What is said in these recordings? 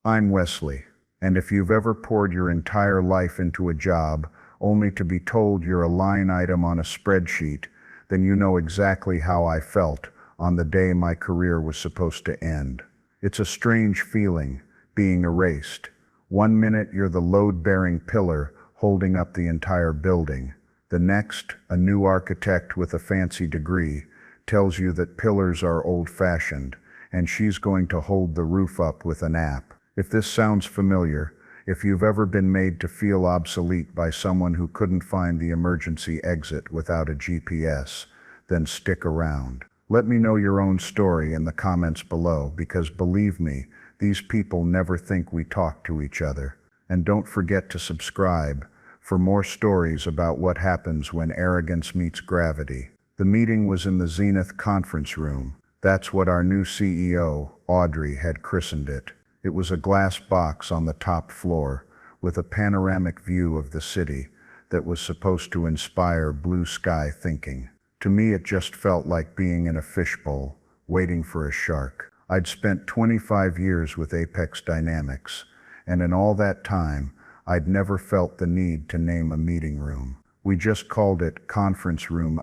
I'm Wesley, and if you've ever poured your entire life into a job only to be told you're a line item on a spreadsheet, then you know exactly how I felt on the day my career was supposed to end. It's a strange feeling, being erased. One minute you're the load-bearing pillar holding up the entire building. The next, a new architect with a fancy degree tells you that pillars are old-fashioned, and she's going to hold the roof up with an app. If this sounds familiar, if you've ever been made to feel obsolete by someone who couldn't find the emergency exit without a GPS, then stick around. Let me know your own story in the comments below, because believe me, these people never think we talk to each other. And don't forget to subscribe for more stories about what happens when arrogance meets gravity. The meeting was in the Zenith conference room. That's what our new CEO, Audrey, had christened it. It was a glass box on the top floor with a panoramic view of the city that was supposed to inspire blue sky thinking. To me, it just felt like being in a fishbowl, waiting for a shark. I'd spent 25 years with Apex Dynamics, and in all that time, I'd never felt the need to name a meeting room. We just called it conference room.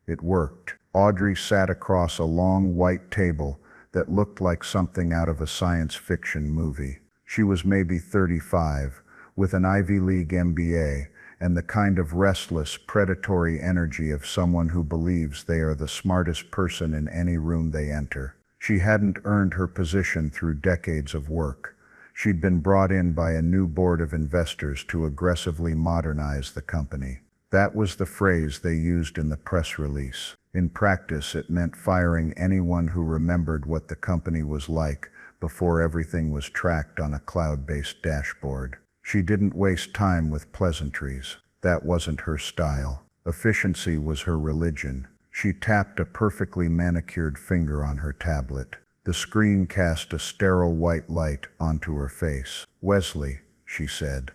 It worked. Audrey sat across a long white table that looked like something out of a science fiction movie. She was maybe 35, with an Ivy League MBA, and the kind of restless, predatory energy of someone who believes they are the smartest person in any room they enter. She hadn't earned her position through decades of work. She'd been brought in by a new board of investors to aggressively modernize the company. That was the phrase they used in the press release. In practice, it meant firing anyone who remembered what the company was like before everything was tracked on a cloud-based dashboard. She didn't waste time with pleasantries. That wasn't her style. Efficiency was her religion. She tapped a perfectly manicured finger on her tablet. The screen cast a sterile white light onto her face. "Wesley," she said,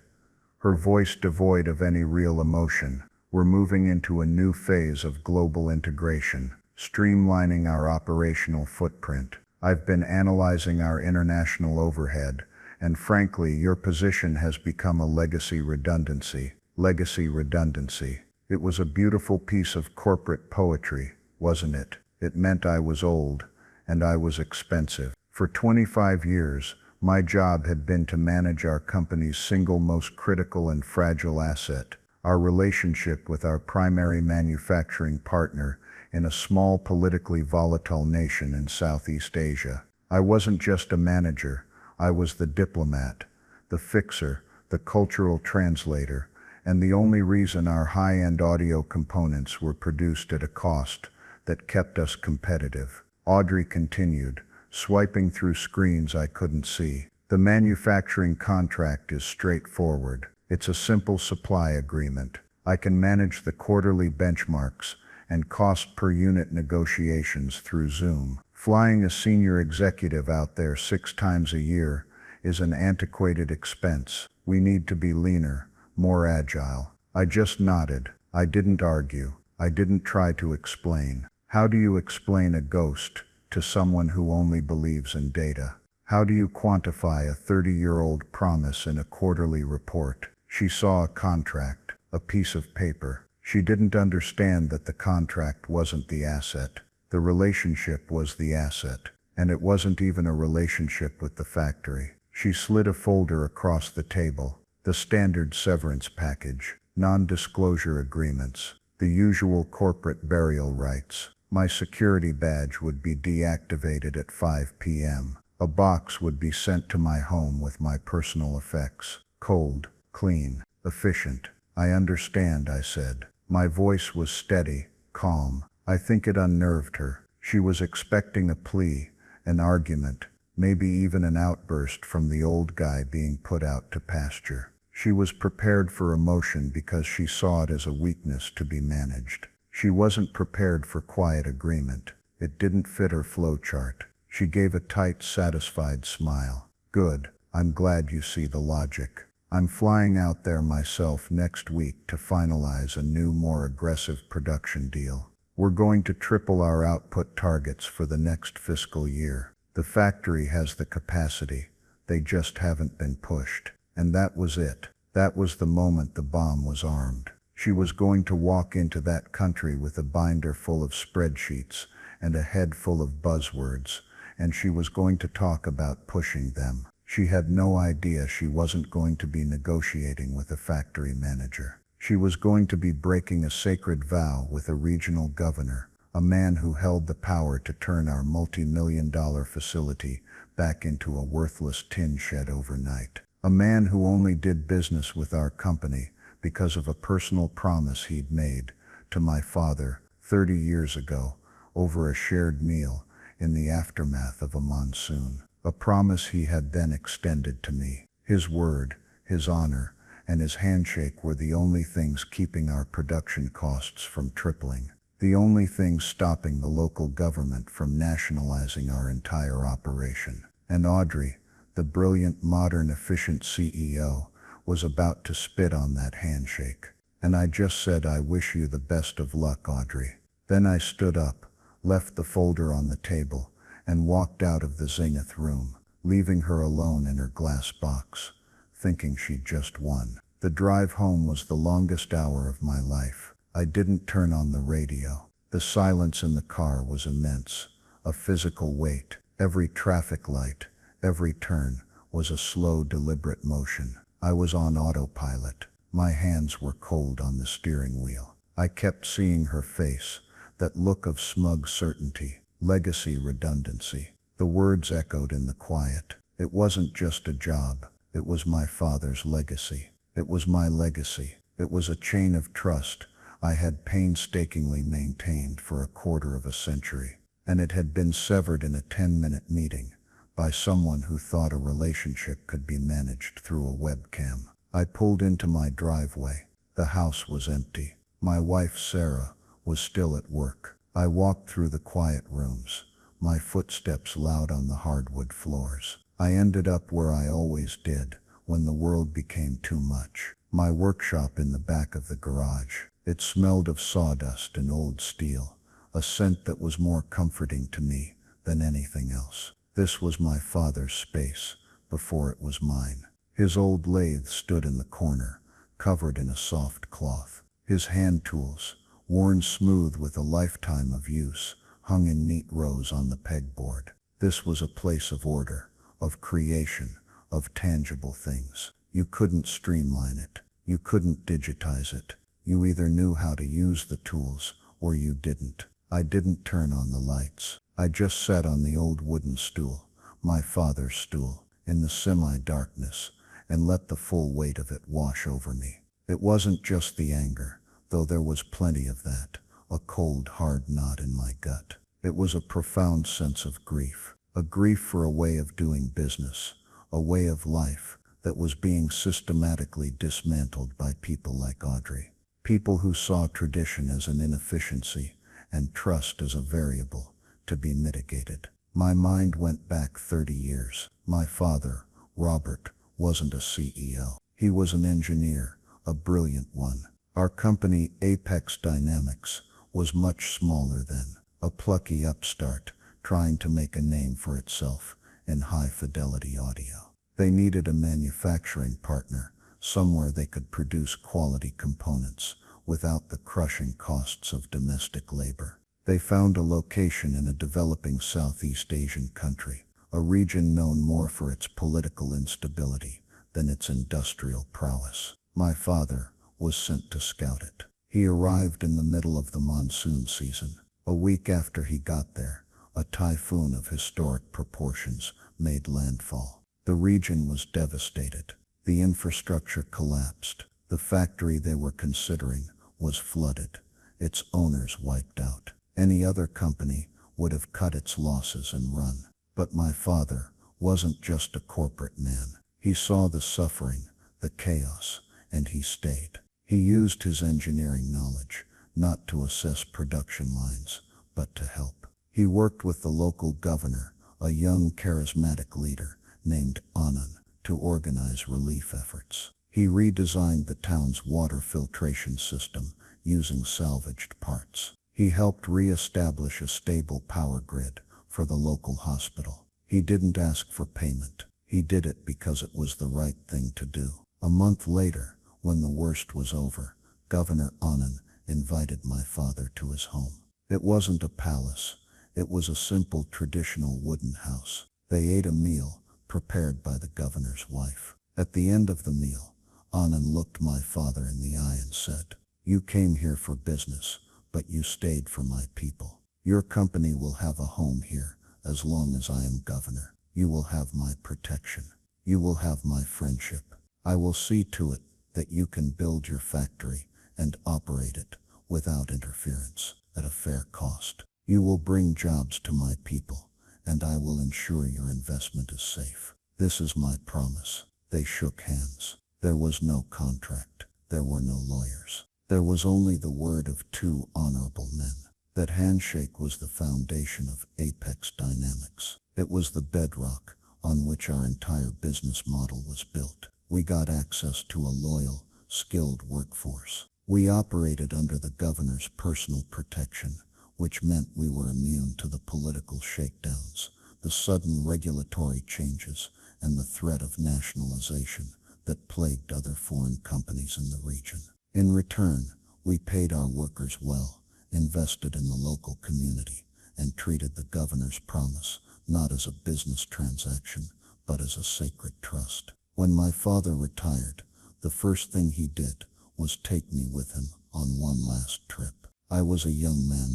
her voice devoid of any real emotion, "we're moving into a new phase of global integration, streamlining our operational footprint. I've been analyzing our international overhead, and frankly, your position has become a legacy redundancy." Legacy redundancy. It was a beautiful piece of corporate poetry, wasn't it? It meant I was old, and I was expensive. For 25 years, my job had been to manage our company's single most critical and fragile asset, our relationship with our primary manufacturing partner in a small politically volatile nation in Southeast Asia. I wasn't just a manager, I was the diplomat, the fixer, the cultural translator, and the only reason our high-end audio components were produced at a cost that kept us competitive. Audrey continued, swiping through screens I couldn't see. "The manufacturing contract is straightforward. It's a simple supply agreement. I can manage the quarterly benchmarks and cost per unit negotiations through Zoom. Flying a senior executive out there 6 times a year is an antiquated expense. We need to be leaner, more agile." I just nodded. I didn't argue. I didn't try to explain. How do you explain a ghost to someone who only believes in data? How do you quantify a 30-year-old promise in a quarterly report? She saw a contract, a piece of paper. She didn't understand that the contract wasn't the asset. The relationship was the asset, and it wasn't even a relationship with the factory. She slid a folder across the table. The standard severance package, non-disclosure agreements, the usual corporate burial rights. My security badge would be deactivated at 5 p.m. A box would be sent to my home with my personal effects. Cold, clean, efficient. "I understand," I said. My voice was steady, calm. I think it unnerved her. She was expecting a plea, an argument, maybe even an outburst from the old guy being put out to pasture. She was prepared for emotion because she saw it as a weakness to be managed. She wasn't prepared for quiet agreement. It didn't fit her flowchart. She gave a tight, satisfied smile. "Good. I'm glad you see the logic. I'm flying out there myself next week to finalize a new, more aggressive production deal. We're going to triple our output targets for the next fiscal year. The factory has the capacity, They just haven't been pushed. And that was it. That was the moment the bomb was armed. She was going to walk into that country with a binder full of spreadsheets and a head full of buzzwords, and she was going to talk about pushing them. She had no idea she wasn't going to be negotiating with a factory manager. She was going to be breaking a sacred vow with a regional governor, a man who held the power to turn our multi-million-dollar facility back into a worthless tin shed overnight. A man who only did business with our company because of a personal promise he'd made to my father 30 years ago over a shared meal in the aftermath of a monsoon. A promise he had then extended to me. His word, his honor, and his handshake were the only things keeping our production costs from tripling. The only thing stopping the local government from nationalizing our entire operation. And Audrey, the brilliant, modern, efficient CEO, was about to spit on that handshake. And I just said, "I wish you the best of luck, Audrey." Then I stood up, left the folder on the table, and walked out of the Zenith room, leaving her alone in her glass box, thinking she'd just won. The drive home was the longest hour of my life. I didn't turn on the radio. The silence in the car was immense, a physical weight. Every traffic light, every turn, was a slow, deliberate motion. I was on autopilot. My hands were cold on the steering wheel. I kept seeing her face, that look of smug certainty. Legacy, redundancy. The words echoed in the quiet. It wasn't just a job. It was my father's legacy. It was my legacy. It was a chain of trust I had painstakingly maintained for a quarter of a century. And it had been severed in a 10-minute meeting by someone who thought a relationship could be managed through a webcam. I pulled into my driveway. The house was empty. My wife, Sarah, was still at work. I walked through the quiet rooms, my footsteps loud on the hardwood floors. I ended up where I always did, when the world became too much. My workshop in the back of the garage. It smelled of sawdust and old steel, a scent that was more comforting to me than anything else. This was my father's space, before it was mine. His old lathe stood in the corner, covered in a soft cloth. His hand tools, worn smooth with a lifetime of use, hung in neat rows on the pegboard. This was a place of order, of creation, of tangible things. You couldn't streamline it. You couldn't digitize it. You either knew how to use the tools, or you didn't. I didn't turn on the lights. I just sat on the old wooden stool, my father's stool, in the semi-darkness, and let the full weight of it wash over me. It wasn't just the anger, though there was plenty of that, a cold, hard knot in my gut. It was a profound sense of grief, a grief for a way of doing business, a way of life that was being systematically dismantled by people like Audrey. People who saw tradition as an inefficiency and trust as a variable to be mitigated. My mind went back 30 years. My father, Robert, wasn't a CEO. He was an engineer, a brilliant one. Our company, Apex Dynamics, was much smaller then, a plucky upstart trying to make a name for itself in high-fidelity audio. They needed a manufacturing partner, somewhere they could produce quality components without the crushing costs of domestic labor. They found a location in a developing Southeast Asian country, a region known more for its political instability than its industrial prowess. My father was sent to scout it. He arrived in the middle of the monsoon season. A week after he got there, a typhoon of historic proportions made landfall. The region was devastated. The infrastructure collapsed. The factory they were considering was flooded, its owners wiped out. Any other company would have cut its losses and run. But my father wasn't just a corporate man. He saw the suffering, the chaos, and he stayed. He used his engineering knowledge not to assess production lines, but to help. He worked with the local governor, a young charismatic leader named Anand, to organize relief efforts. He redesigned the town's water filtration system using salvaged parts. He helped re-establish a stable power grid for the local hospital. He didn't ask for payment. He did it because it was the right thing to do. A month later, when the worst was over, Governor Anand invited my father to his home. It wasn't a palace. It was a simple traditional wooden house. They ate a meal prepared by the governor's wife. At the end of the meal, Anand looked my father in the eye and said, "You came here for business, but you stayed for my people. Your company will have a home here as long as I am governor. You will have my protection. You will have my friendship. I will see to it that you can build your factory and operate it without interference at a fair cost. You will bring jobs to my people, and I will ensure your investment is safe. This is my promise." They shook hands. There was no contract. There were no lawyers. There was only the word of two honorable men. That handshake was the foundation of Apex Dynamics. It was the bedrock on which our entire business model was built. We got access to a loyal, skilled workforce. We operated under the governor's personal protection, which meant we were immune to the political shakedowns, the sudden regulatory changes, and the threat of nationalization that plagued other foreign companies in the region. In return, we paid our workers well, invested in the local community, and treated the governor's promise not as a business transaction, but as a sacred trust. When my father retired, the first thing he did was take me with him on one last trip. I was a young man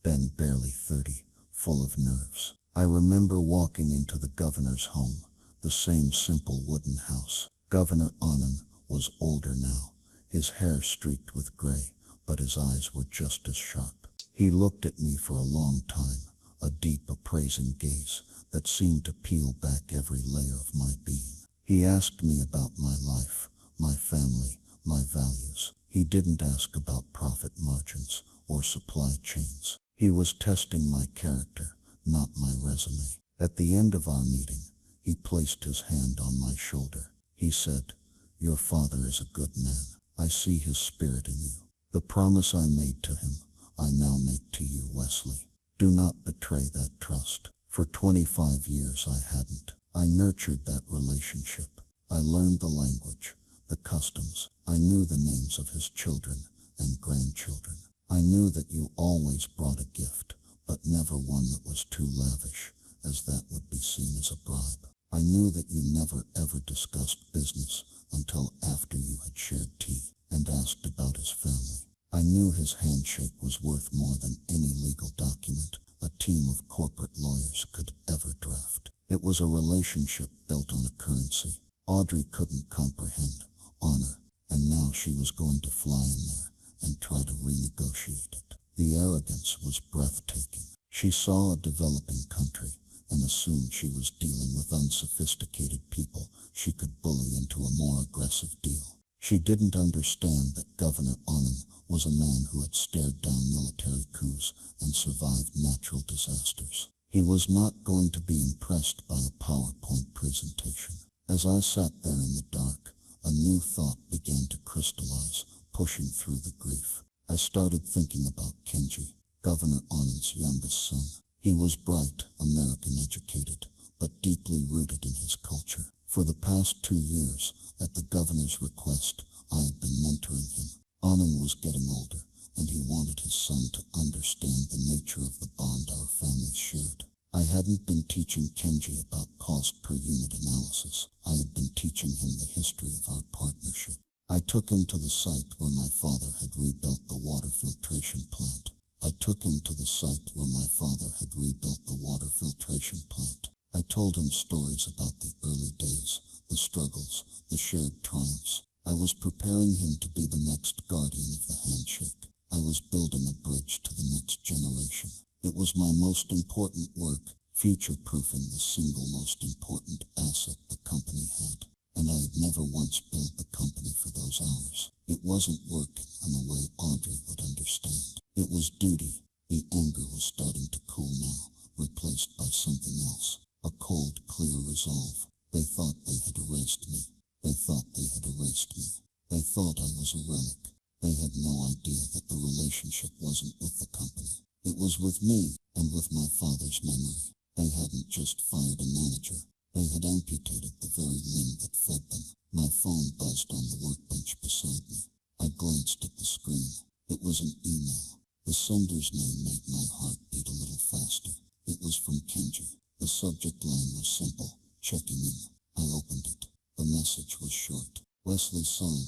then barely 30, full of nerves. I remember walking into the governor's home, the same simple wooden house. Governor Anand was older now, his hair streaked with gray, but his eyes were just as sharp. He looked at me for a long time, a deep appraising gaze that seemed to peel back every layer of my being. He asked me about my life, my family, my values. He didn't ask about profit margins or supply chains. He was testing my character, not my resume. At the end of our meeting, he placed his hand on my shoulder. He said, "Your father is a good man. I see his spirit in you. The promise I made to him, I now make to you, Wesley. Do not betray that trust." For 25 years I hadn't. I nurtured that relationship. I learned the language, the customs. I knew the names of his children and grandchildren. I knew that you always brought a gift, but never one that was too lavish, as that would be seen as a bribe. I knew that you never ever discussed business until after you had shared tea and asked about his family. I knew his handshake was worth more than any legal document a team of corporate lawyers could ever draft. It was a relationship built on a currency Audrey couldn't comprehend, honor, and now she was going to fly in there and try to renegotiate it. The arrogance was breathtaking. She saw a developing country and assumed she was dealing with unsophisticated people she could bully into a more aggressive deal. She didn't understand that Governor Anand was a man who had stared down military coups and survived natural disasters. He was not going to be impressed by a PowerPoint presentation. As I sat there in the dark, a new thought began to crystallize, pushing through the grief. I started thinking about Kenji, Governor Anand's youngest son. He was bright, American educated, but deeply rooted in his culture. For the past 2 years, at the governor's request, I had been mentoring him. Anand was getting older, and he wanted his son to understand the nature of the bond our families shared. I hadn't been teaching Kenji about cost per unit analysis. I had been teaching him the history of our partnership. I took him to the site where my father had rebuilt the water filtration plant. I took him to the site where my father had rebuilt the water filtration plant. I told him stories about the early days, the struggles, the shared triumphs. I was preparing him to be the next guardian of the handshake. I was building a bridge to the next generation. It was my most important work, future-proofing the single most important asset the company had. And I had never once billed the company for those hours. It wasn't work in a way Audrey would understand. It was duty. The anger was starting to cool now, replaced by something else. A cold, clear resolve. They thought they had erased me. They thought they had erased me. They thought I was a relic. They had no idea that the relationship wasn't with the company. It was with me, and with my father's memory. They hadn't just fired a manager. They had amputated the very limb that fed them. My phone buzzed on the workbench beside me. I glanced at the screen. It was an email. The sender's name made my heart beat a little faster. It was from Kenji. The subject line was simple, checking in. I opened it. The message was short. Wesley-san,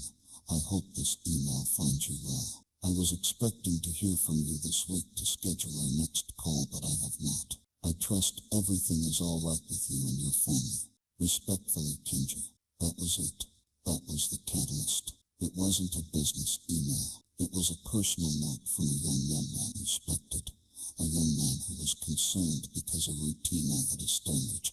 I hope this email finds you well. I was expecting to hear from you this week to schedule our next call, but I have not. I trust everything is all right with you and your family. Respectfully, Kenji. That was it. That was the catalyst. It wasn't a business email. It was a personal note from a young man I respected. A young man who was concerned because a routine I had established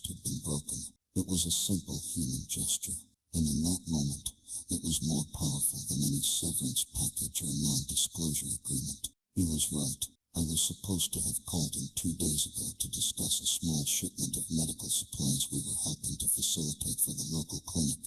had been broken. It was a simple human gesture, and in that moment, it was more powerful than any severance package or non-disclosure agreement. He was right. I was supposed to have called him 2 days ago to discuss a small shipment of medical supplies we were helping to facilitate for the local clinic.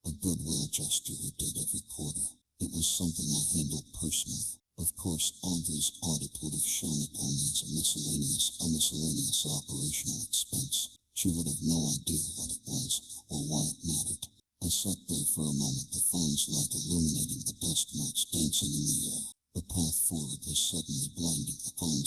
A goodwill gesture we did every quarter. It was something I handled personally. Of course, Andre's audit would have shown it only as a miscellaneous operational expense. She would have no idea what it was or why it mattered. I sat there for a moment, the phone's light illuminating the dust motes dancing in the air. The path forward was suddenly blindingly clear.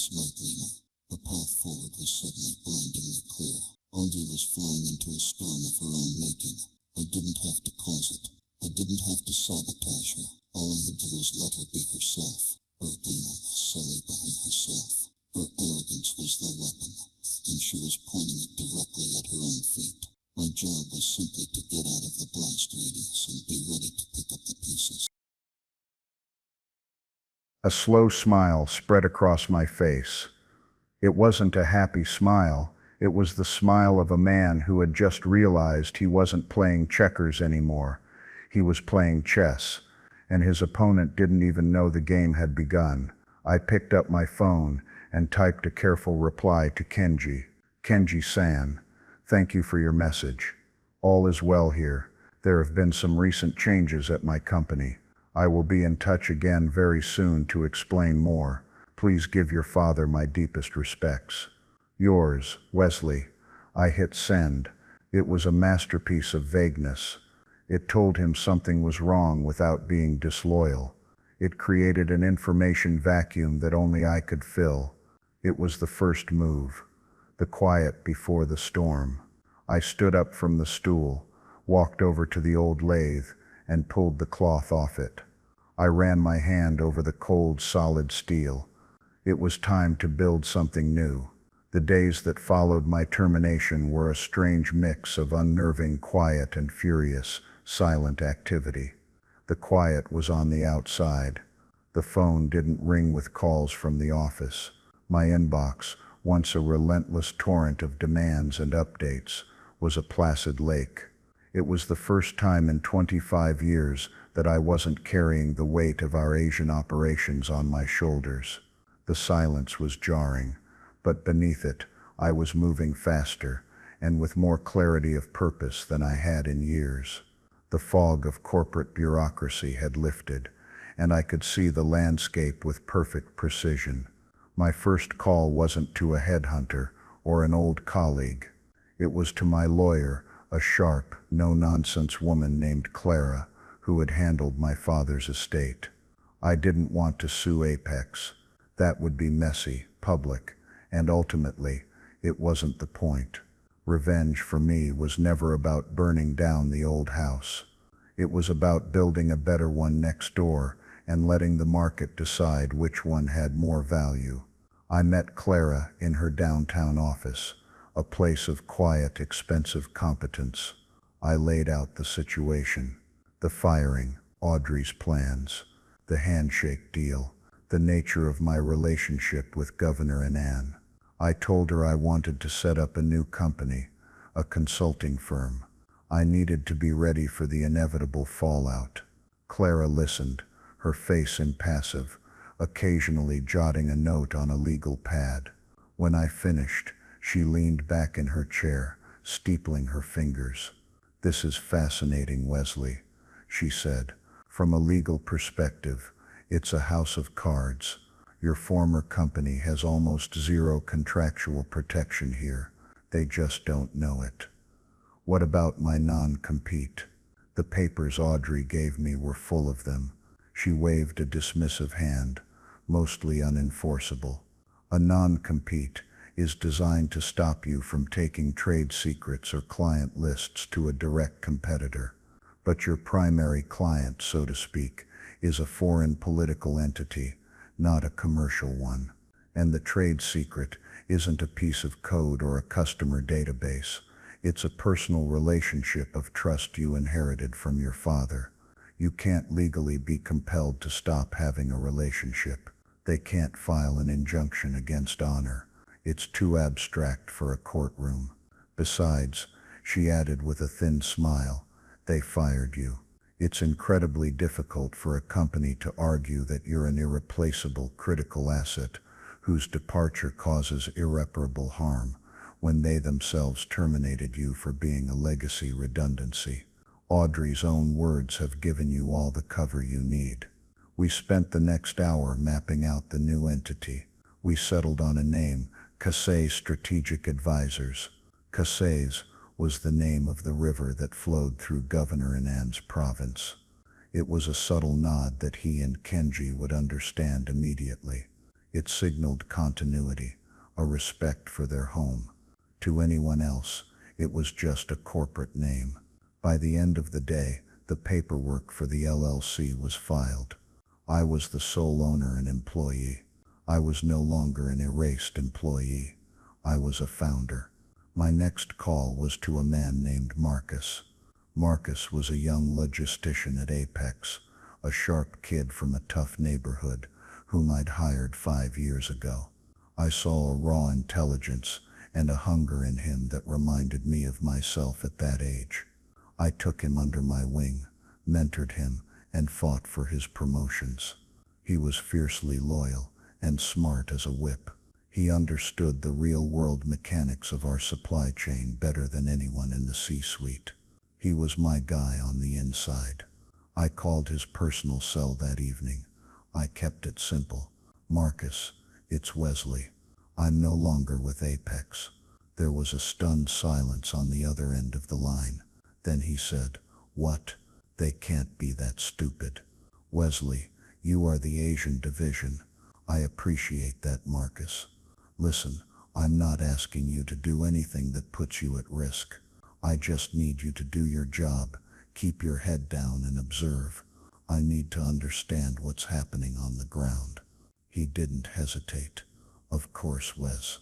Andre was flying into a storm of her own making. I didn't have to cause it. I didn't have to sabotage her. All I had to do was let her be herself. Her arrogance was the weapon, and she was pointing it directly at her own feet. My job was simply to get out of the blast radius and be ready to pick up the pieces. A slow smile spread across my face. It wasn't a happy smile. It was the smile of a man who had just realized he wasn't playing checkers anymore. He was playing chess, and his opponent didn't even know the game had begun. I picked up my phone and typed a careful reply to Kenji. Kenji-san, thank you for your message. All is well here. There have been some recent changes at my company. I will be in touch again very soon to explain more. Please give your father my deepest respects. Yours, Wesley. I hit send. It was a masterpiece of vagueness. It told him something was wrong without being disloyal. It created an information vacuum that only I could fill. It was the first move. The quiet before the storm. I stood up from the stool, walked over to the old lathe, and pulled the cloth off it. I ran my hand over the cold, solid steel. It was time to build something new. The days that followed my termination were a strange mix of unnerving quiet and furious, silent activity. The quiet was on the outside. The phone didn't ring with calls from the office. My inbox, once a relentless torrent of demands and updates, was a placid lake. It was the first time in 25 years that I wasn't carrying the weight of our Asian operations on my shoulders. The silence was jarring, but beneath it, I was moving faster and with more clarity of purpose than I had in years. The fog of corporate bureaucracy had lifted, and I could see the landscape with perfect precision. My first call wasn't to a headhunter or an old colleague. It was to my lawyer, a sharp, no-nonsense woman named Clara, who had handled my father's estate. I didn't want to sue Apex. That would be messy, public, and ultimately, it wasn't the point. Revenge for me was never about burning down the old house. It was about building a better one next door and letting the market decide which one had more value. I met Clara in her downtown office, a place of quiet, expensive competence. I laid out the situation. The firing, Audrey's plans, the handshake deal, the nature of my relationship with Governor and Ann. I told her I wanted to set up a new company, a consulting firm. I needed to be ready for the inevitable fallout. Clara listened, her face impassive, occasionally jotting a note on a legal pad. When I finished, she leaned back in her chair, steepling her fingers. "This is fascinating, Wesley," she said. "From a legal perspective, it's a house of cards. Your former company has almost zero contractual protection here. They just don't know it. What about my non-compete? The papers Audrey gave me were full of them. She waved a dismissive hand, mostly unenforceable. A non-compete is designed to stop you from taking trade secrets or client lists to a direct competitor. But your primary client, so to speak, is a foreign political entity, not a commercial one. And the trade secret isn't a piece of code or a customer database. It's a personal relationship of trust you inherited from your father. You can't legally be compelled to stop having a relationship. They can't file an injunction against honor. It's too abstract for a courtroom. Besides, she added with a thin smile, they fired you. It's incredibly difficult for a company to argue that you're an irreplaceable critical asset whose departure causes irreparable harm when they themselves terminated you for being a legacy redundancy. Audrey's own words have given you all the cover you need. We spent the next hour mapping out the new entity. We settled on a name, Casey Strategic Advisors. Casey's was the name of the river that flowed through Governor Anand's province. It was a subtle nod that he and Kenji would understand immediately. It signaled continuity, a respect for their home. To anyone else, it was just a corporate name. By the end of the day, the paperwork for the LLC was filed. I was the sole owner and employee. I was no longer an erased employee. I was a founder. My next call was to a man named Marcus. Marcus was a young logistician at Apex, a sharp kid from a tough neighborhood whom I'd hired 5 years ago. I saw a raw intelligence and a hunger in him that reminded me of myself at that age. I took him under my wing, mentored him, and fought for his promotions. He was fiercely loyal and smart as a whip. He understood the real-world mechanics of our supply chain better than anyone in the C-suite. He was my guy on the inside. I called his personal cell that evening. I kept it simple. Marcus, it's Wesley. I'm no longer with Apex. There was a stunned silence on the other end of the line. Then he said, "What? They can't be that stupid." "Wesley, you are the Asian division. I appreciate that, Marcus. Listen, I'm not asking you to do anything that puts you at risk. I just need you to do your job, keep your head down and observe. I need to understand what's happening on the ground." He didn't hesitate. "Of course, Wes.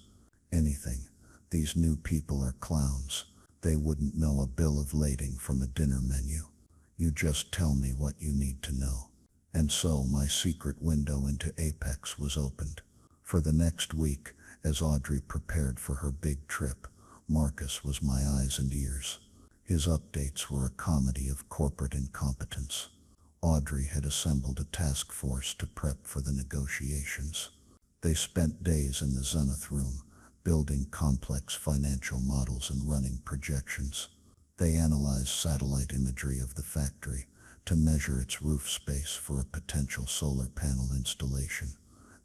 Anything. These new people are clowns. They wouldn't know a bill of lading from a dinner menu. You just tell me what you need to know." And so my secret window into Apex was opened. For the next week, as Audrey prepared for her big trip, Marcus was my eyes and ears. His updates were a comedy of corporate incompetence. Audrey had assembled a task force to prep for the negotiations. They spent days in the Zenith room, building complex financial models and running projections. They analyzed satellite imagery of the factory to measure its roof space for a potential solar panel installation.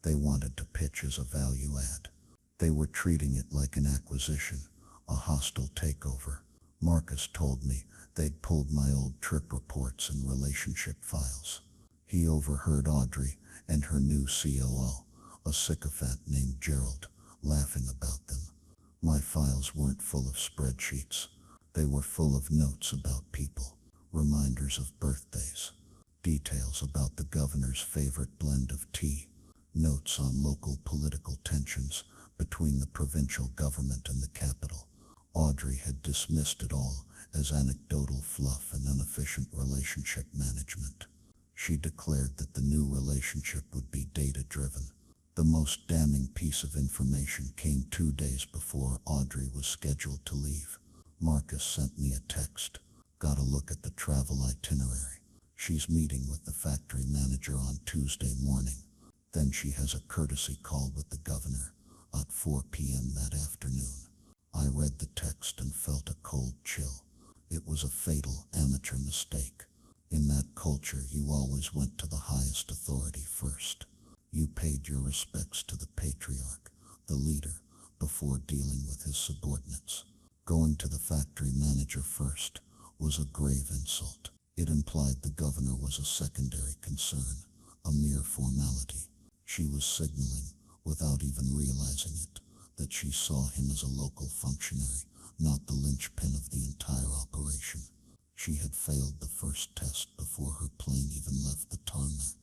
They wanted to pitch as a value add. They were treating it like an acquisition, a hostile takeover. Marcus told me they'd pulled my old trip reports and relationship files. He overheard Audrey and her new COO, a sycophant named Gerald, laughing about them. My files weren't full of spreadsheets. They were full of notes about people, reminders of birthdays, details about the governor's favorite blend of tea, notes on local political tensions between the provincial government and the capital. Audrey had dismissed it all as anecdotal fluff and inefficient relationship management. She declared that the new relationship would be data-driven. The most damning piece of information came 2 days before Audrey was scheduled to leave. Marcus sent me a text. "Got a look at the travel itinerary. She's meeting with the factory manager on Tuesday morning. Then she has a courtesy call with the governor at 4 p.m. that afternoon." I read the text and felt a cold chill. It was a fatal amateur mistake. In that culture, you always went to the highest authority first. You paid your respects to the patriarch, the leader, before dealing with his subordinates. Going to the factory manager first was a grave insult. It implied the governor was a secondary concern, a mere formality. She was signaling, without even realizing it, that she saw him as a local functionary, not the linchpin of the entire operation. She had failed the first test before her plane even left the tarmac.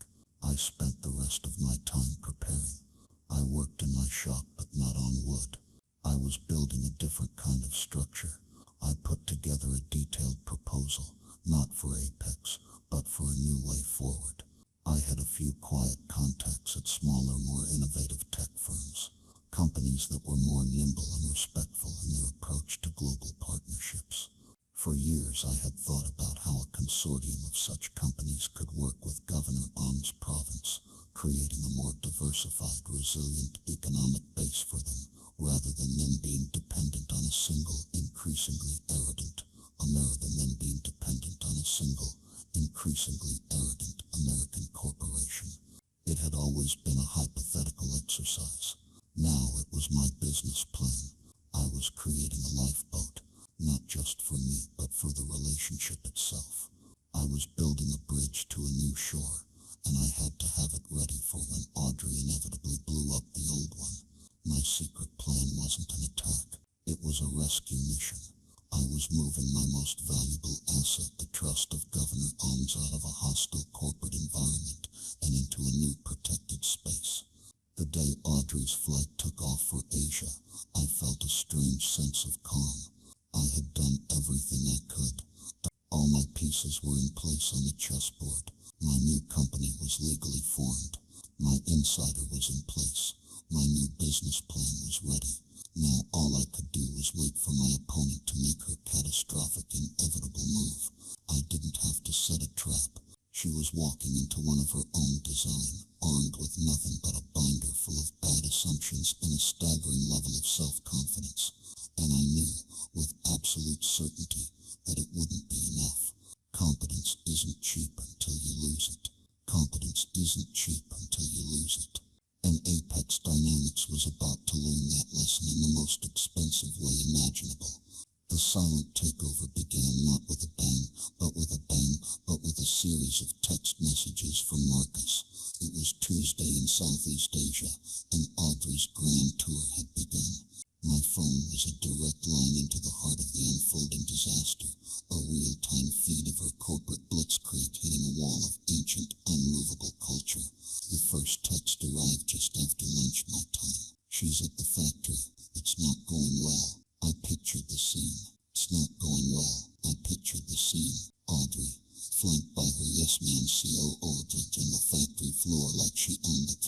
I spent the rest of my time preparing. I worked in my shop, but not on wood. I was building a different kind of structure. I put together a detailed proposal, not for Apex, but for a new way forward. I had a few quiet contacts at smaller, more innovative tech firms, companies that were more nimble and respectful in their approach to global partnerships. For years I had thought about how a consortium of such companies could work with Governor On's province, creating a more diversified, resilient economic base for them, rather than them being dependent on a single, increasingly arrogant American corporation. It had always been a hypothetical exercise. Now it was my business plan. I was creating a lifeboat, not just for me, but for the relationship itself. I was building a bridge to a new shore, and I had to have it ready for when Audrey inevitably blew up the old one. My secret plan wasn't an attack. It was a rescue mission. I was moving my most valuable asset, the trust of Governor Ons, out of a hostile corporate environment and into a new protected space. The day Audrey's flight took off for Asia, I felt a strange sense of calm. I had done everything I could. All my pieces were in place on the chessboard. My new company was legally formed. My insider was in place. My new business plan was ready. Now all I could do was wait for my opponent to make her catastrophic, inevitable move. I didn't have to set a trap. She was walking into one of her own design, armed with nothing but a binder full of bad assumptions and a staggering level of self-confidence. And I knew, with absolute certainty, that it wouldn't be enough. Competence isn't cheap until you lose it. Competence isn't cheap until you lose it. And Apex Dynamics was about to learn that lesson in the most expensive way imaginable. The silent takeover began not with a bang, but with a series of text messages from Marcus. It was Tuesday in Southeast Asia, and Audrey's grand tour had begun. My phone was a direct line into the heart of the unfolding disaster, a real-time feed of her corporate blitzkrieg hitting a wall of ancient, unmovable culture. The first text arrived just after lunch my time. She's at the factory. It's not going well. I pictured the scene. It's not going well. I pictured the scene. Audrey, flanked by her yes-man COO, draped on the factory floor like she owned the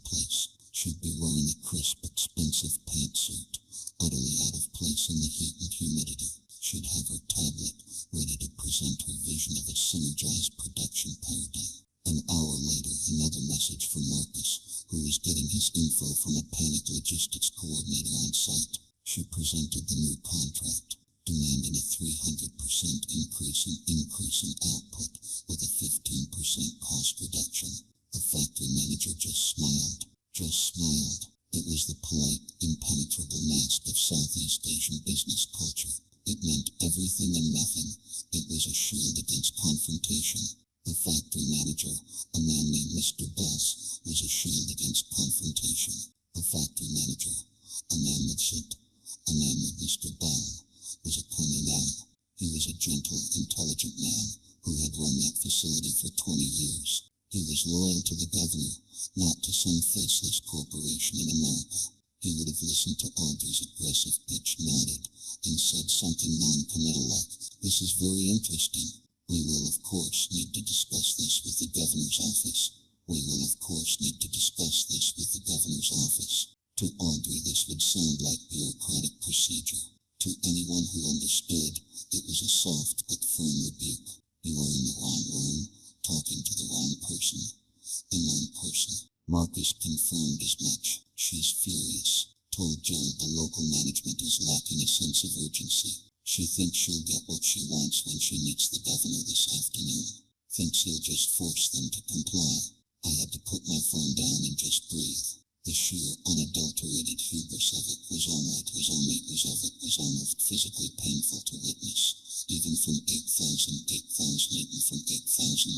place. She'd be wearing a crisp, expensive pantsuit, utterly out of place in the heat and humidity. She'd have her tablet, ready to present her vision of a synergized production paradigm. An hour later, another message from Marcus, who was getting his info from a panic logistics coordinator on site. She presented the new contract, demanding a 300% increase in output with a 15% cost reduction. The factory manager just smiled. It was the polite, impenetrable mask of Southeast Asian business culture. It meant everything and nothing. It was a shield against confrontation. The factory manager, a man named Mr. Boss, was a shield against confrontation. The factory manager, a man with Mr. Ball, was a Conan. He was a gentle, intelligent man who had run that facility for 20 years. He was loyal to the governor, not to some faceless corporation in America. He would have listened to Audrey's aggressive pitch, nodded, and said something non-committal like, "This is very interesting. We will, of course, need to discuss this with the governor's office. To Audrey, this would sound like bureaucratic procedure. To anyone who understood, it was a soft but firm rebuke. You are in the wrong room, talking to the wrong person. Marcus confirmed as much. She's furious. Told Joe the local management is lacking a sense of urgency. She thinks she'll get what she wants when she meets the governor this afternoon. Thinks he'll just force them to comply. I had to put my phone down and just breathe. The sheer, unadulterated hubris of it was almost physically painful to witness, even from 8,000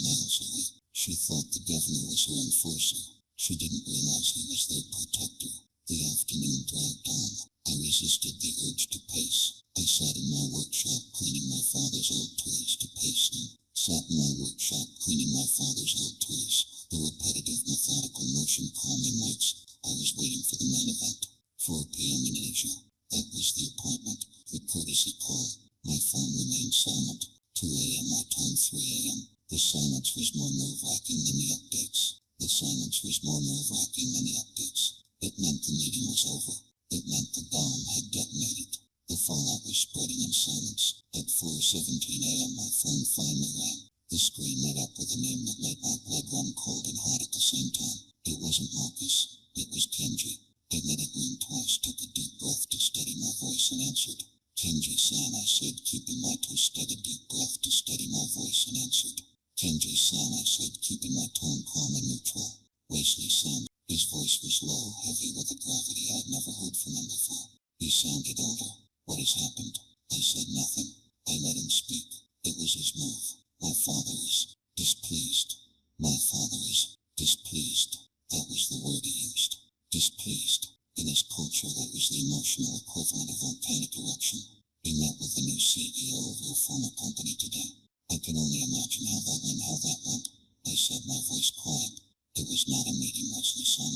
miles away. She thought the governor was her enforcer. She didn't realize he was their protector. The afternoon dragged on. I resisted the urge to pace. I sat in my workshop cleaning my father's old toys to pace them. The repetitive, methodical motion calming lights. I was waiting for the main event. 4 p.m. in Asia. That was the appointment. The courtesy call. My phone remained silent. 2 a.m. my time, 3 a.m. The silence was more nerve-wracking than the updates. It meant the meeting was over. It meant the bomb had detonated. The fallout was spreading in silence. At 4:17 a.m. my phone finally rang. The screen lit up with a name that made my blood run cold and hot at the same time. It wasn't Marcus. It was Kenji. I let it ring twice, took a deep breath to steady my voice, and answered. Kenji-san, I said, keeping my tone calm and neutral. Wesley-san. His voice was low, heavy with a gravity I'd never heard from him before. He sounded older. What has happened? I said nothing. I let him speak. It was his move. My father is displeased. That was the word he used. Displeased. In his culture, that was the emotional equivalent of volcanic eruption. He met with the new CEO of your former company today. I can only imagine how that went. I said, my voice quiet. It was not a meeting, Wesley-san.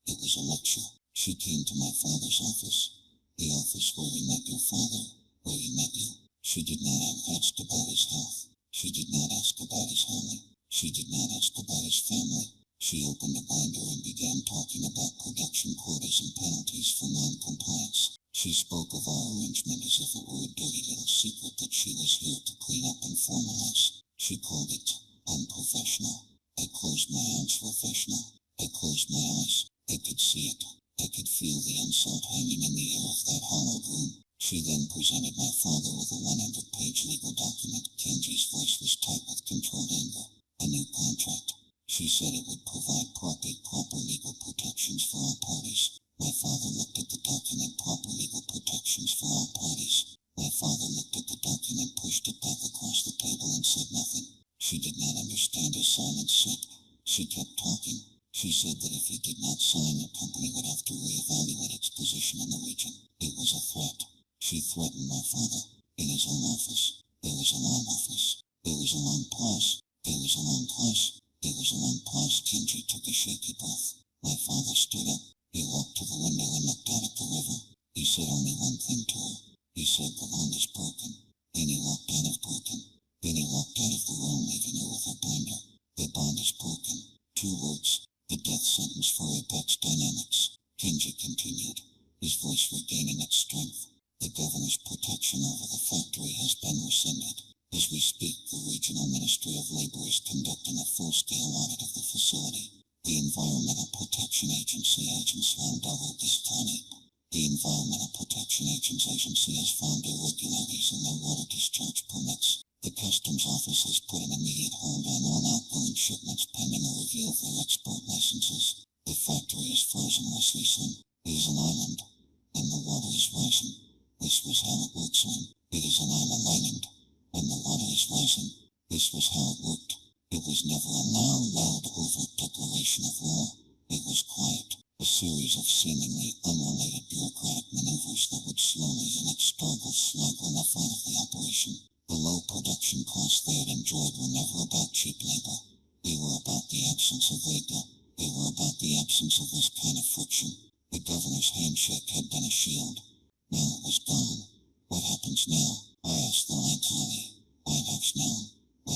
It was a lecture. She came to my father's office. The office where we met your father, where he met you. She did not ask about his health. She did not ask about his homie. She did not ask about his family. She opened a binder and began talking about production quotas and penalties for non-compliance. She spoke of our arrangement as if it were a dirty little secret that she was here to clean up and formalize. She called it unprofessional. I closed my hands. Professional. I closed my eyes. I could see it. I could feel the insult hanging in the air of that hollowed room. She then presented my father with a 100-page legal document. Kenji's voice was tight with controlled anger. A new contract. She said it would provide proper legal protections for all parties. My father looked at the document. Proper legal protections for all parties. My father looked at the document, pushed it back across the table, and said nothing. She did not understand his silence. She kept talking. She said that if he did not sign, the company would have to reevaluate its position in the region. It was a threat. She threatened my father. In his own office. There was a long pause. Kenji took a shaky breath. My father stood up. He walked to the window and looked out at the river. He said only one thing to her. He said, the bond is broken. Then he walked out of the room, leaving her with her binder. The bond is broken. 2 words. The death sentence for Apex Dynamics. Kenji continued, his voice regaining its strength. The governor's protection over the factory has been rescinded. As we speak, the Regional Ministry of Labor is conducting a full-scale audit of the facility. The Environmental Protection Agency has found irregularities in their water discharge permits. The Customs Office has put an immediate hold on all outgoing shipments pending a review of their export licenses. The factory is frozen, Wesley-san. It is an island, and the water is rising. This was how it works, son. It is an island, and the water is rising. This was how it worked. It was never a loud, overt declaration of war. It was quiet, a series of seemingly unrelated bureaucratic maneuvers that would slowly slug enough out of the operation. The low production costs they had enjoyed were never about cheap labor. They were about the absence of vega. They were about the absence of this kind of friction. The governor's handshake had been a shield. Now it was gone. What happens now? I asked the Lantani. White House now. They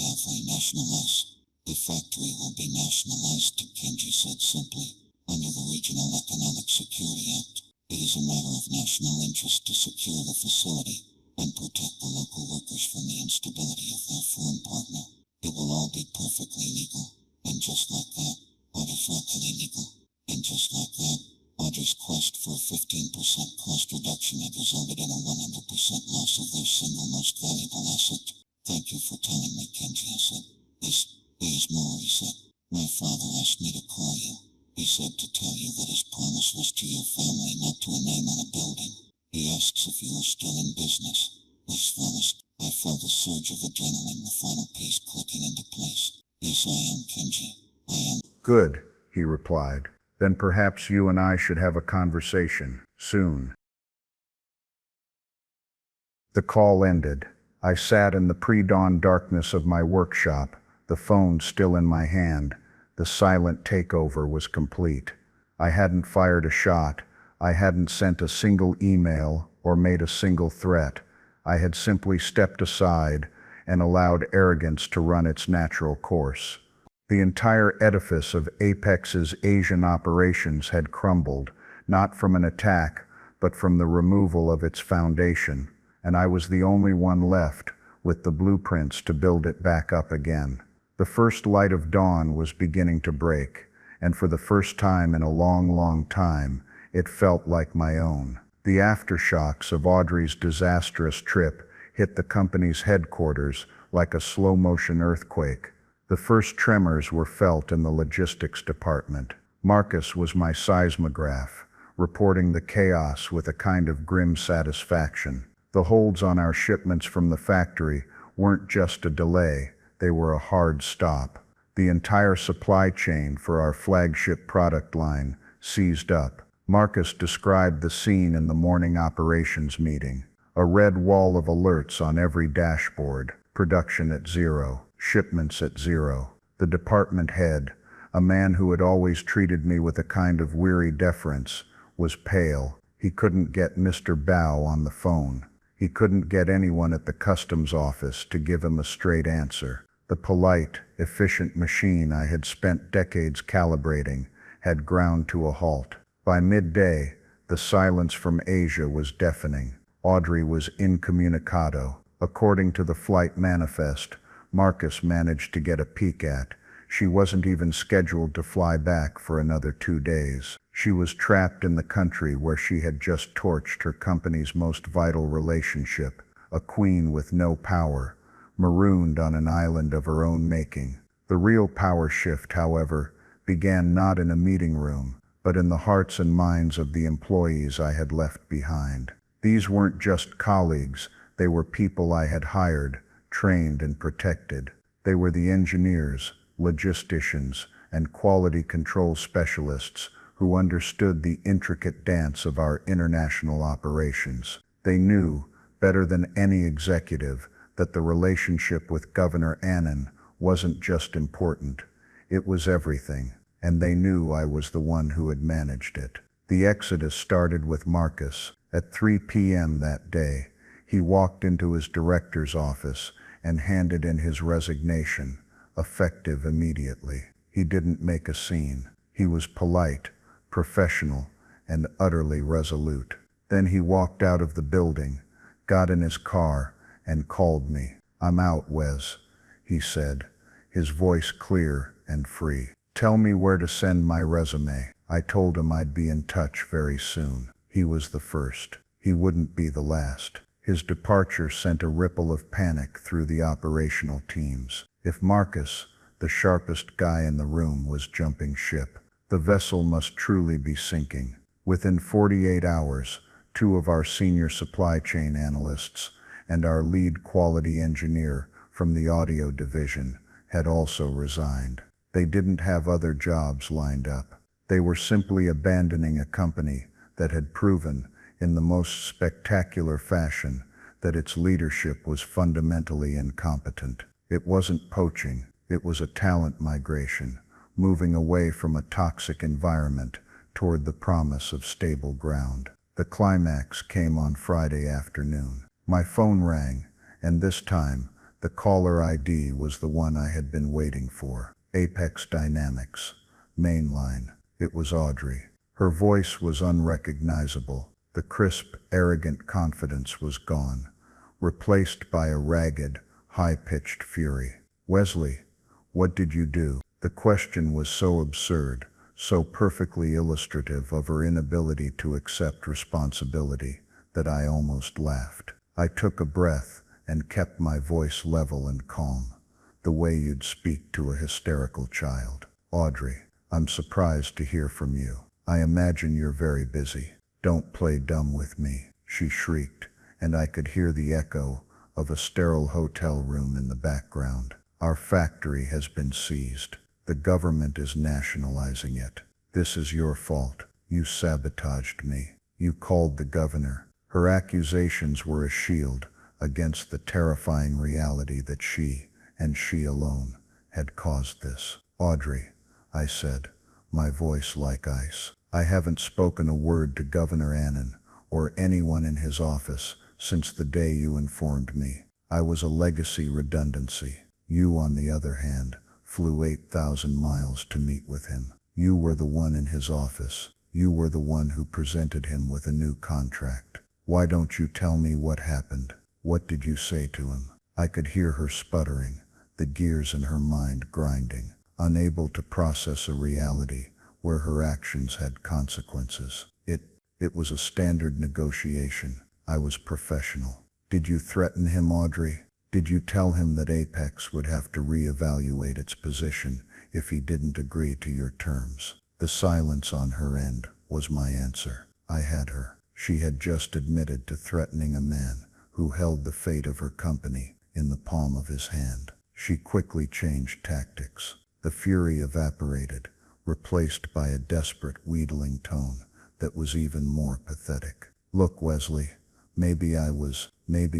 have nationalized. The factory will be nationalized, Kenji said simply. Under the Regional Economic Security Act, it is a matter of national interest to secure the facility and protect the local workers from the instability of their foreign partner. It will all be perfectly legal. And just like that, Audrey's quest for a 15% cost reduction had resulted in a 100% loss of their single most valuable asset. Thank you for telling me, Kenji, I said. There's more, he said. My father asked me to call you. He said to tell you that his promise was to your family, not to a name on a building. He asks if you are still in business. This finished. I felt a surge of adrenaline, the final piece clicking into place. Yes, I am, Kenji. I am. Good, he replied. Then perhaps you and I should have a conversation, soon. The call ended. I sat in the pre-dawn darkness of my workshop, the phone still in my hand. The silent takeover was complete. I hadn't fired a shot. I hadn't sent a single email or made a single threat. I had simply stepped aside and allowed arrogance to run its natural course. The entire edifice of Apex's Asian operations had crumbled, not from an attack, but from the removal of its foundation, and I was the only one left with the blueprints to build it back up again. The first light of dawn was beginning to break, and for the first time in a long, long time, it felt like my own. The aftershocks of Audrey's disastrous trip hit the company's headquarters like a slow-motion earthquake. The first tremors were felt in the logistics department. Marcus was my seismograph, reporting the chaos with a kind of grim satisfaction. The holds on our shipments from the factory weren't just a delay, they were a hard stop. The entire supply chain for our flagship product line seized up. Marcus described the scene in the morning operations meeting. A red wall of alerts on every dashboard. Production at 0. Shipments at 0. The department head, a man who had always treated me with a kind of weary deference, was pale. He couldn't get Mr. Bao on the phone. He couldn't get anyone at the customs office to give him a straight answer. The polite, efficient machine I had spent decades calibrating had ground to a halt. By midday, the silence from Asia was deafening. Audrey was incommunicado. According to the flight manifest Marcus managed to get a peek at, she wasn't even scheduled to fly back for another 2 days. She was trapped in the country where she had just torched her company's most vital relationship, a queen with no power, marooned on an island of her own making. The real power shift, however, began not in a meeting room, but in the hearts and minds of the employees I had left behind. These weren't just colleagues, they were people I had hired, trained and protected. They were the engineers, logisticians, and quality control specialists who understood the intricate dance of our international operations. They knew, better than any executive, that the relationship with Governor Annan wasn't just important, it was everything, and they knew I was the one who had managed it. The exodus started with Marcus. At 3 p.m. that day, he walked into his director's office and handed in his resignation, effective immediately. He didn't make a scene. He was polite, professional, and utterly resolute. Then he walked out of the building, got in his car, and called me. "I'm out, Wes," he said, his voice clear and free. "Tell me where to send my resume." I told him I'd be in touch very soon. He was the first. He wouldn't be the last. His departure sent a ripple of panic through the operational teams. If Marcus, the sharpest guy in the room, was jumping ship, the vessel must truly be sinking. Within 48 hours, 2 of our senior supply chain analysts and our lead quality engineer from the audio division had also resigned. They didn't have other jobs lined up. They were simply abandoning a company that had proven, in the most spectacular fashion, that its leadership was fundamentally incompetent. It wasn't poaching, it was a talent migration, moving away from a toxic environment toward the promise of stable ground. The climax came on Friday afternoon. My phone rang, and this time, the caller ID was the one I had been waiting for. Apex Dynamics. Mainline. It was Audrey. Her voice was unrecognizable. The crisp, arrogant confidence was gone, replaced by a ragged, high-pitched fury. "Wesley, what did you do?" The question was so absurd, so perfectly illustrative of her inability to accept responsibility, that I almost laughed. I took a breath and kept my voice level and calm, the way you'd speak to a hysterical child. Audrey, I'm surprised to hear from you. I imagine you're very busy. Don't play dumb with me, she shrieked, and I could hear the echo of a sterile hotel room in the background. Our factory has been seized. The government is nationalizing it. This is your fault. You sabotaged me. You called the governor. Her accusations were a shield against the terrifying reality that she, and she alone, had caused this. Audrey, I said, my voice like ice. I haven't spoken a word to Governor Annan or anyone in his office since the day you informed me. I was a legacy redundancy. You, on the other hand, flew 8,000 miles to meet with him. You were the one in his office. You were the one who presented him with a new contract. Why don't you tell me what happened? What did you say to him? I could hear her sputtering, the gears in her mind grinding, unable to process a reality where her actions had consequences. It was a standard negotiation. I was professional. Did you threaten him, Audrey? Did you tell him that Apex would have to reevaluate its position if he didn't agree to your terms? The silence on her end was my answer. I had her. She had just admitted to threatening a man who held the fate of her company in the palm of his hand. She quickly changed tactics. The fury evaporated, replaced by a desperate, wheedling tone that was even more pathetic. Look, Wesley, maybe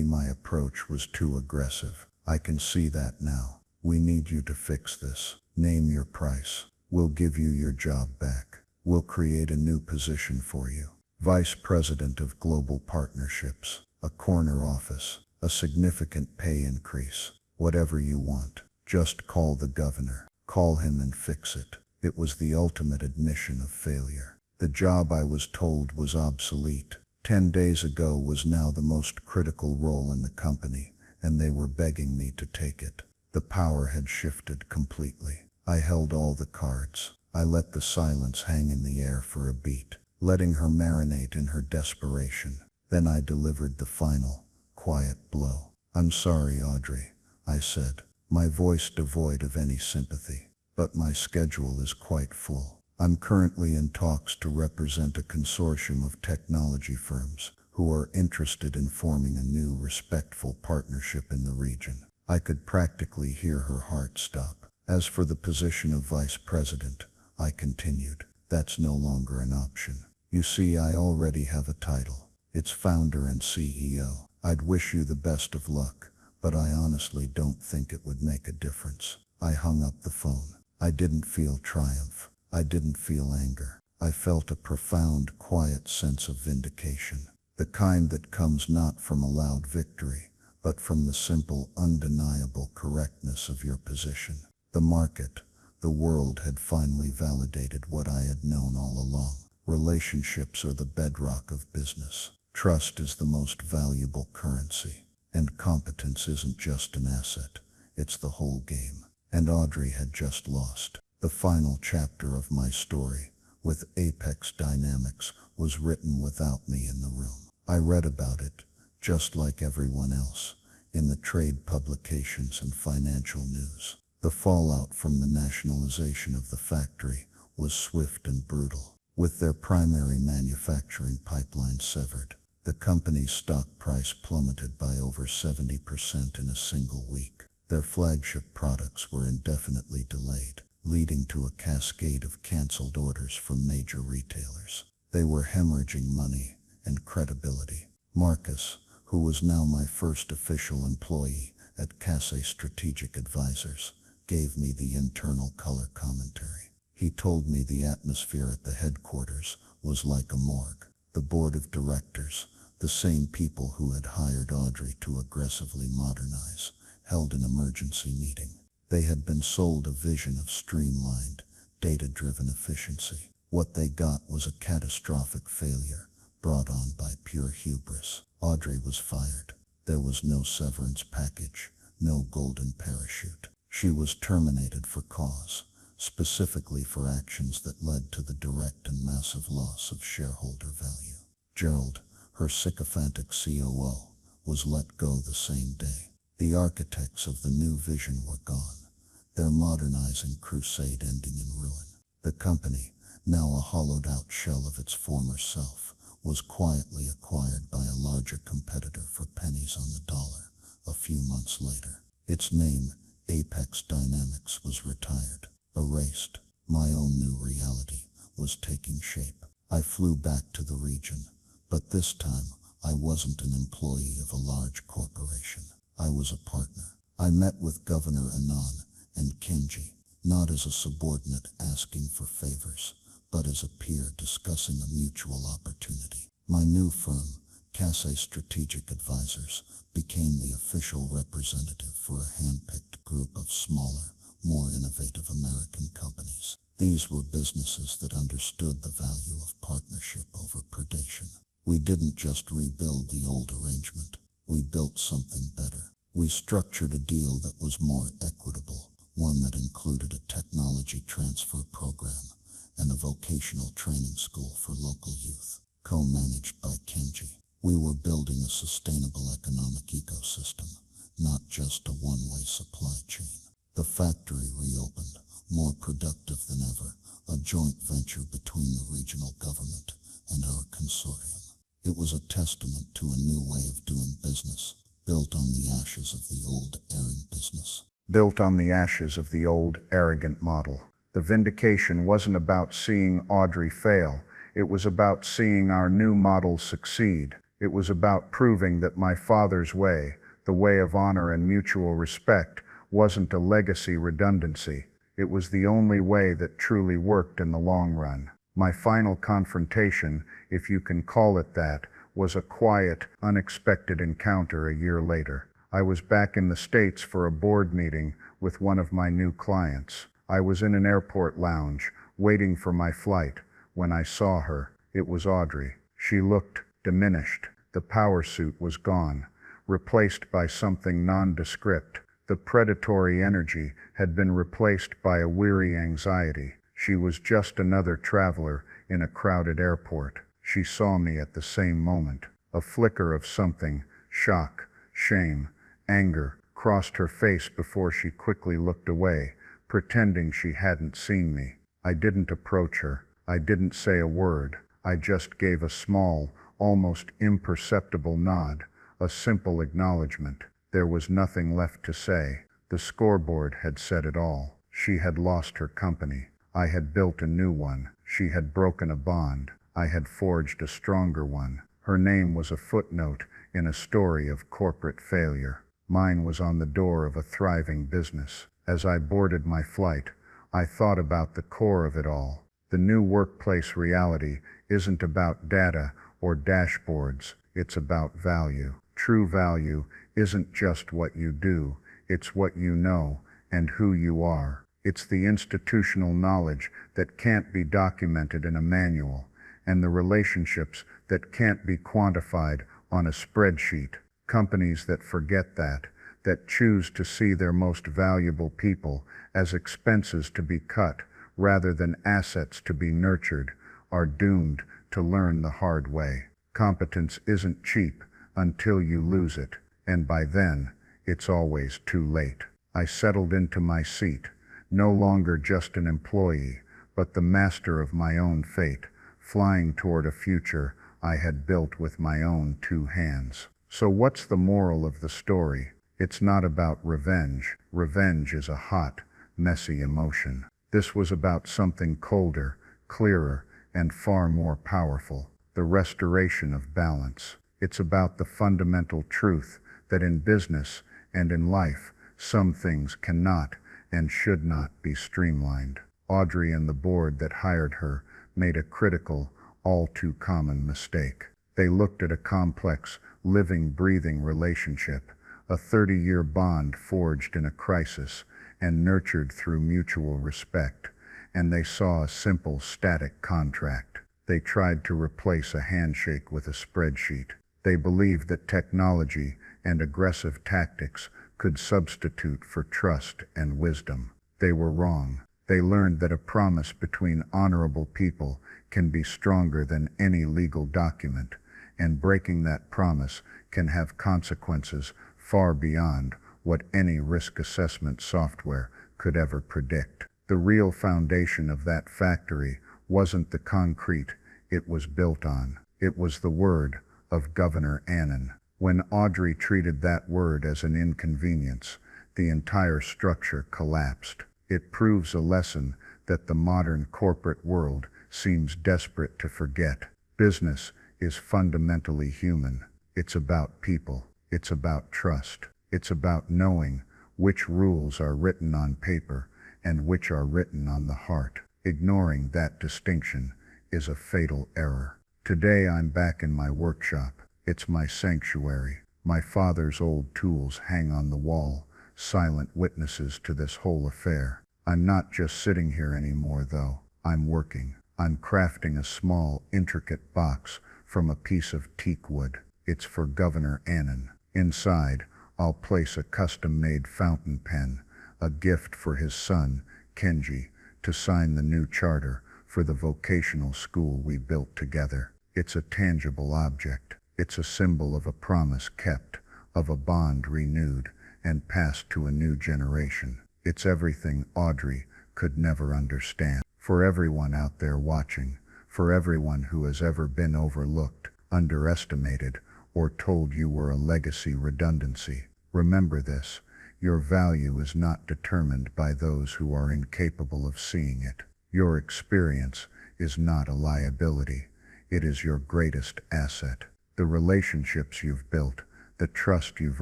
my approach was too aggressive. I can see that now. We need you to fix this. Name your price. We'll give you your job back. We'll create a new position for you. Vice President of Global Partnerships, a corner office, a significant pay increase, whatever you want. Just call the governor. Call him and fix it. It was the ultimate admission of failure. The job I was told was obsolete 10 days ago was now the most critical role in the company, and they were begging me to take it. The power had shifted completely. I held all the cards. I let the silence hang in the air for a beat, letting her marinate in her desperation. Then I delivered the final, quiet blow. I'm sorry, Audrey, I said, my voice devoid of any sympathy, but my schedule is quite full. I'm currently in talks to represent a consortium of technology firms who are interested in forming a new, respectful partnership in the region. I could practically hear her heart stop. As for the position of vice president, I continued, that's no longer an option. You see, I already have a title. It's founder and CEO. I'd wish you the best of luck, but I honestly don't think it would make a difference. I hung up the phone. I didn't feel triumph. I didn't feel anger. I felt a profound, quiet sense of vindication, the kind that comes not from a loud victory, but from the simple, undeniable correctness of your position. The market, the world had finally validated what I had known all along. Relationships are the bedrock of business. Trust is the most valuable currency, and competence isn't just an asset, it's the whole game. And Audrey had just lost. The final chapter of my story, with Apex Dynamics, was written without me in the room. I read about it, just like everyone else, in the trade publications and financial news. The fallout from the nationalization of the factory was swift and brutal. With their primary manufacturing pipeline severed, the company's stock price plummeted by over 70% in a single week. Their flagship products were indefinitely delayed, leading to a cascade of canceled orders from major retailers. They were hemorrhaging money and credibility. Marcus, who was now my first official employee at Cathay Strategic Advisors, gave me the internal color commentary. He told me the atmosphere at the headquarters was like a morgue. The board of directors, the same people who had hired Audrey to aggressively modernize, held an emergency meeting. They had been sold a vision of streamlined, data-driven efficiency. What they got was a catastrophic failure brought on by pure hubris. Audrey was fired. There was no severance package, no golden parachute. She was terminated for cause, specifically for actions that led to the direct and massive loss of shareholder value. Gerald, her sycophantic COO, was let go the same day. The architects of the new vision were gone, their modernizing crusade ending in ruin. The company, now a hollowed-out shell of its former self, was quietly acquired by a larger competitor for pennies on the dollar a few months later. Its name, Apex Dynamics, was retired, erased. My own new reality was taking shape. I flew back to the region, but this time I wasn't an employee of a large corporation. I was a partner. I met with Governor Anand and Kenji, not as a subordinate asking for favors, but as a peer discussing a mutual opportunity. My new firm, Casey Strategic Advisors, became the official representative for a hand-picked group of smaller, more innovative American companies. These were businesses that understood the value of partnership over predation. We didn't just rebuild the old arrangement. We built something better. We structured a deal that was more equitable, one that included a technology transfer program and a vocational training school for local youth, co-managed by Kenji. We were building a sustainable economic ecosystem, not just a one-way supply chain. The factory reopened, more productive than ever, a joint venture between the regional government and our consortium. It was a testament to a new way of doing business, built on the ashes of the old erring business. Built on the ashes of the old arrogant model. The vindication wasn't about seeing Audrey fail. It was about seeing our new model succeed. It was about proving that my father's way, the way of honor and mutual respect, wasn't a legacy redundancy. It was the only way that truly worked in the long run. My final confrontation, if you can call it that, was a quiet, unexpected encounter a year later. I was back in the States for a board meeting with one of my new clients. I was in an airport lounge, waiting for my flight, when I saw her. It was Audrey. She looked diminished. The power suit was gone, replaced by something nondescript. The predatory energy had been replaced by a weary anxiety. She was just another traveler in a crowded airport. She saw me at the same moment. A flicker of something, shock, shame, anger, crossed her face before she quickly looked away, pretending she hadn't seen me. I didn't approach her. I didn't say a word. I just gave a small, almost imperceptible nod, a simple acknowledgement. There was nothing left to say. The scoreboard had said it all. She had lost her company. I had built a new one. She had broken a bond. I had forged a stronger one. Her name was a footnote in a story of corporate failure. Mine was on the door of a thriving business. As I boarded my flight, I thought about the core of it all. The new workplace reality isn't about data or dashboards. It's about value. True value isn't just what you do. It's what you know and who you are. It's the institutional knowledge that can't be documented in a manual, and the relationships that can't be quantified on a spreadsheet. Companies that forget that choose to see their most valuable people as expenses to be cut rather than assets to be nurtured, are doomed to learn the hard way. Competence isn't cheap until you lose it, and by then, it's always too late. I settled into my seat, no longer just an employee, but the master of my own fate, flying toward a future I had built with my own two hands. So what's the moral of the story? It's not about revenge. Revenge is a hot, messy emotion. This was about something colder, clearer, and far more powerful. The restoration of balance. It's about the fundamental truth that in business and in life, some things cannot and should not be streamlined. Audrey and the board that hired her made a critical, all too common mistake. They looked at a complex, living, breathing relationship, a 30-year bond forged in a crisis and nurtured through mutual respect, and they saw a simple, static contract. They tried to replace a handshake with a spreadsheet. They believed that technology and aggressive tactics could substitute for trust and wisdom. They were wrong. They learned that a promise between honorable people can be stronger than any legal document, and breaking that promise can have consequences far beyond what any risk assessment software could ever predict. The real foundation of that factory wasn't the concrete it was built on. It was the word of Governor Annan. When Audrey treated that word as an inconvenience, the entire structure collapsed. It proves a lesson that the modern corporate world seems desperate to forget. Business is fundamentally human. It's about people. It's about trust. It's about knowing which rules are written on paper and which are written on the heart. Ignoring that distinction is a fatal error. Today I'm back in my workshop. It's my sanctuary. My father's old tools hang on the wall, silent witnesses to this whole affair. I'm not just sitting here anymore, though. I'm working. I'm crafting a small, intricate box from a piece of teak wood. It's for Governor Annan. Inside, I'll place a custom-made fountain pen, a gift for his son, Kenji, to sign the new charter for the vocational school we built together. It's a tangible object. It's a symbol of a promise kept, of a bond renewed and passed to a new generation. It's everything Audrey could never understand. For everyone out there watching, for everyone who has ever been overlooked, underestimated, or told you were a legacy redundancy, remember this: your value is not determined by those who are incapable of seeing it. Your experience is not a liability. It is your greatest asset. The relationships you've built, the trust you've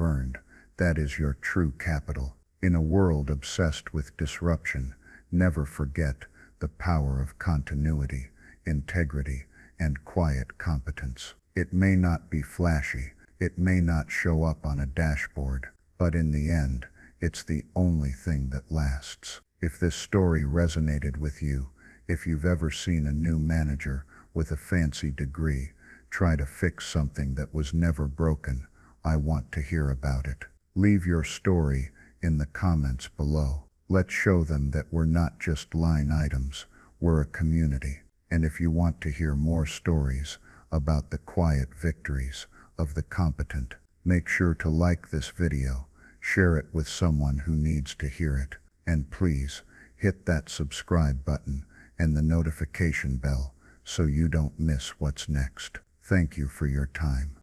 earned, that is your true capital. In a world obsessed with disruption, never forget the power of continuity, integrity, and quiet competence. It may not be flashy, it may not show up on a dashboard, but in the end, it's the only thing that lasts. If this story resonated with you, if you've ever seen a new manager with a fancy degree try to fix something that was never broken, I want to hear about it. Leave your story in the comments below. Let's show them that we're not just line items, we're a community. And if you want to hear more stories about the quiet victories of the competent, make sure to like this video, share it with someone who needs to hear it, and please hit that subscribe button and the notification bell so you don't miss what's next. Thank you for your time.